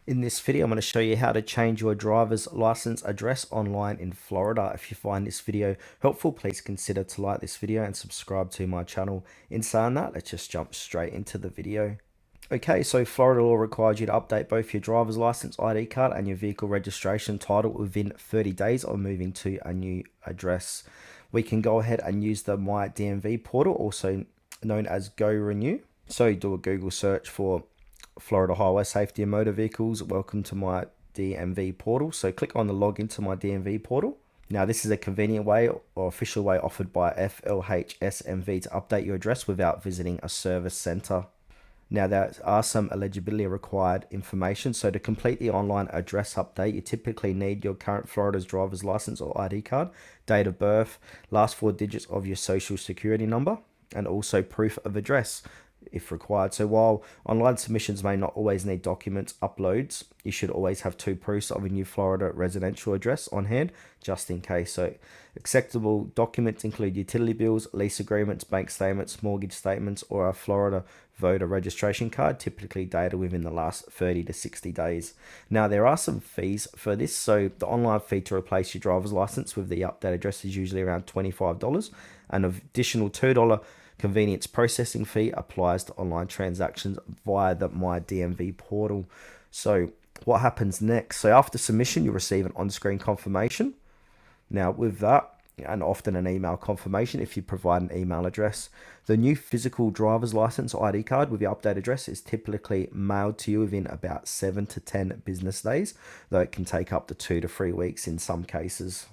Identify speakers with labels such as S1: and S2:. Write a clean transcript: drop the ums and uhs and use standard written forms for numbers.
S1: In this video, I'm going to show you how to change your driver's license address online in Florida. If you find this video helpful, please consider to like this video and subscribe to my channel. In saying that, let's just jump straight into the video. Okay, so Florida law requires you to update both your driver's license ID card and your vehicle registration title within 30 days of moving to a new address. We can go ahead and use the My DMV portal, also known as Go Renew. So do a Google search for Florida Highway Safety and Motor Vehicles. Welcome to my DMV portal. So click on the login to my DMV portal. Now this is a convenient way or official way offered by FLHSMV to update your address without visiting a service center. Now there are some eligibility required information. So to complete the online address update, you typically need your current Florida's driver's license or ID card, date of birth, last four digits of your social security number, and also proof of address if required. So while online submissions may not always need documents uploads, you should always have two proofs of a new Florida residential address on hand just in case. So acceptable documents include utility bills, lease agreements, bank statements, mortgage statements, or a Florida voter registration card, typically dated within the last 30 to 60 days. Now there are some fees for this. So the online fee to replace your driver's license with the update address is usually around $25, and an additional $2 convenience processing fee applies to online transactions via the My DMV portal. So what happens next? So after submission, you'll receive an on-screen confirmation. Now with that, and often an email confirmation if you provide an email address. The new physical driver's license or ID card with your update address is typically mailed to you within about 7 to 10 business days, though it can take up to 2 to 3 weeks in some cases.